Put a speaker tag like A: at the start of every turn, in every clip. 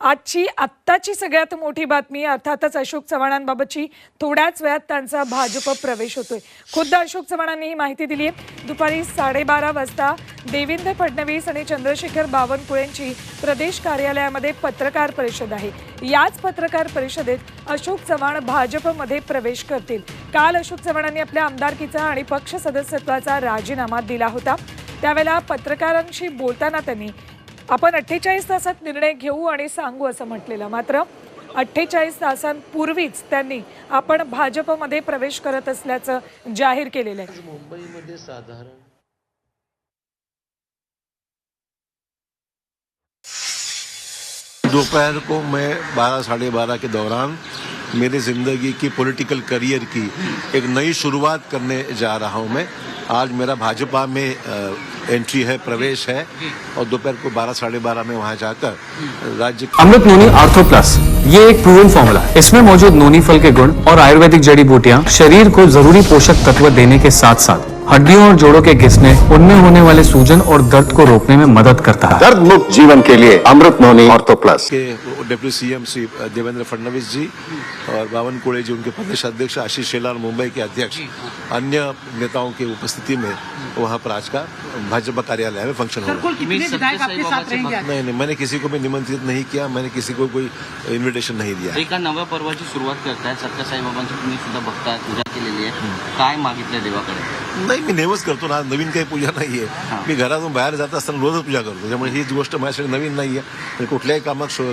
A: आत्ताची सगळ्यात मोठी बातमी अर्थातच अशोक चव्हाणांबाबतची। थोड्याच वेळात त्यांचा भाजप प्रवेश होतोय। खुद्द अशोक चव्हाणांनी ही माहिती दिली आहे। दुपारी 12:30 वाजता देवेंद्र फडणवीस आणि चंद्रशेखर बावनकुळेंची प्रदेश कार्यालयामध्ये पत्रकार परिषद आहे। याच पत्रकार परिषदेत अशोक चव्हाण भाजपमध्ये प्रवेश करतील। काल अशोक चव्हाणांनी आपल्या आमदारकीचा आणि पक्ष सदस्यत्वाचा राजीनामा दिला होता। त्यावेळेला पत्रकारांशी बोलताना त्यांनी आपण 48 तासात निर्णय घेऊ आणि सांगू असं म्हटलेलं। मात्र 48 तासांपूर्वीच त्यांनी आपण भाजपमध्ये प्रवेश करत असल्याचं जाहीर केलेलं आहे।
B: मुंबईमध्ये साधारण
C: दोपहर को मैं 12 साढ़े 12 के दौरान मेरी ज़िंदगी की पॉलिटिकल करियर की एक नई शुरुआत करने जा रहा हूं। मैं आज मेरा भाजपा में एंट्री है, प्रवेश है और दोपहर को 12 साढ़े 12 में वहां जाकर राज्य
D: अमृत नोनी आर्थो प्लस ये एक प्रूवन फॉर्मूला है। इसमें मौजूद नोनी फल के गुण और आयुर्वेदिक जड़ी बूटियां शरीर को जरूरी पोषक तत्व देने के साथ साथ हड्डियों और जोड़ों के घिसने, उनमें होने वाले सूजन और दर्द को रोकने में मदद करता है।
E: दर्द मुक्त जीवन के लिए अमृत नोनी ऑर्थो प्लस
C: के डिप्टी सीएम श्री देवेंद्र फडणवीस जी और बावनकुळे जी, उनके प्रदेश अध्यक्ष आशीष शेलार, मुंबई के अध्यक्ष, अन्य नेताओं की उपस्थिति में वहाँ पर आज का भाजपा कार्यालय में फंक्शन होगा। नहीं, मैंने किसी को भी निमंत्रित नहीं किया, मैंने किसी को कोई इन्विटेशन नहीं दिया।
B: एका नव्या पर्वाची सुरुवात करताय। सत्य साईबाबांची तुम्ही सुद्धा भक्ता पूजा केलेली आहे। काय मागितलं देवाकडे?
C: नाही, मी नेहमीच करतो ना, नवीन काही पूजा नाहीये। मी घरातून बाहेर जात असताना रोजच पूजा करतो, त्यामुळे ही गोष्ट माझ्यासाठी नवीन नाहीये। आणि कुठल्याही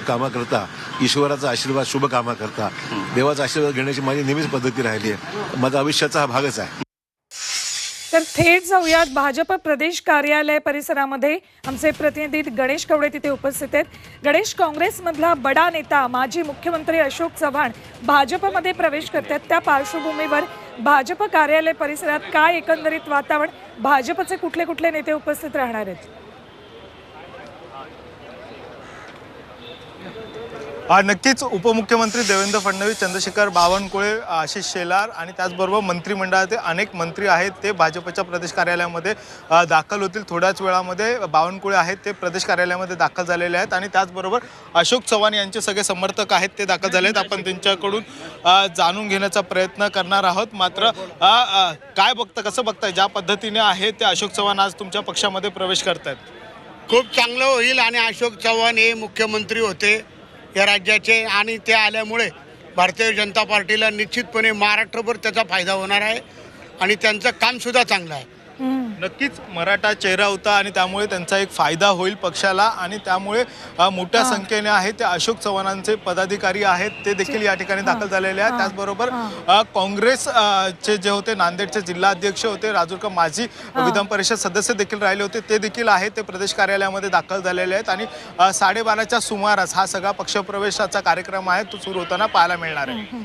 C: कामाकरता ईश्वराचा आशीर्वाद, शुभ कामाकरता देवाचा आशीर्वाद घेण्याची माझी नेहमीच पद्धती राहिली आहे। माझा आयुष्याचा हा भागच आहे।
A: तर थेट जाऊयात भाजप प्रदेश कार्यालय परिसरामध्ये। आमचे प्रतिनिधी गणेश कवडे तिथे उपस्थित आहेत। गणेश, काँग्रेसमधला बडा नेता माजी मुख्यमंत्री अशोक चव्हाण भाजपमध्ये प्रवेश करतात, त्या पार्श्वभूमीवर भाजप कार्यालय परिसरात काय एकंदरीत वातावरण, भाजपचे कुठले कुठले नेते उपस्थित राहणार आहेत?
F: नक्कीच उपमुख्यमंत्री देवेंद्र फडणवीस, चंद्रशेखर बावनकुळे, आशिष शेलार आणि त्याचबरोबर मंत्रिमंडळाचे अनेक मंत्री आहेत ते भाजपच्या प्रदेश कार्यालयामध्ये दाखल होतील। थोड्याच वेळामध्ये बावनकुळे आहेत ते प्रदेश कार्यालयामध्ये दाखल झालेले आहेत आणि त्याचबरोबर अशोक चव्हाण यांचे सगळे समर्थक आहेत ते दाखल झाले आहेत। आपण त्यांच्याकडून जाणून घेण्याचा प्रयत्न करणार आहोत। मात्र काय कसं बघताय, ज्या पद्धतीने आहे ते अशोक चव्हाण आज तुमच्या पक्षामध्ये प्रवेश करतायत?
G: खूप चांगलं होईल आणि अशोक चव्हाण हे मुख्यमंत्री होते या राज्याचे आणि ते आल्यामुळे भारतीय जनता पार्टीला निश्चितपणे महाराष्ट्रभर त्याचा फायदा होणार आहे आणि त्यांचं कामसुद्धा चांगलं आहे।
F: नक्कीच मराठा चेहरा होता आणि त्यामुळे त्यांचा एक फायदा होईल पक्षाला आणि त्यामुळे मोठ्या संख्येने आहे ते अशोक चव्हाणांचे पदाधिकारी आहेत ते देखील या ठिकाणी दाखल झालेले आहेत। त्याचबरोबर काँग्रेसचे जे होते नांदेडचे जिल्हाध्यक्ष होते राजूरकर, माजी विधान परिषद सदस्य देखील राहिले होते, ते देखील आहेत ते प्रदेश कार्यालयामध्ये दाखल झालेले आहेत आणि 12:30च्या सुमारास हा सगळा पक्षप्रवेशाचा कार्यक्रम आहे तो सुरू होताना पाहायला मिळणार आहे।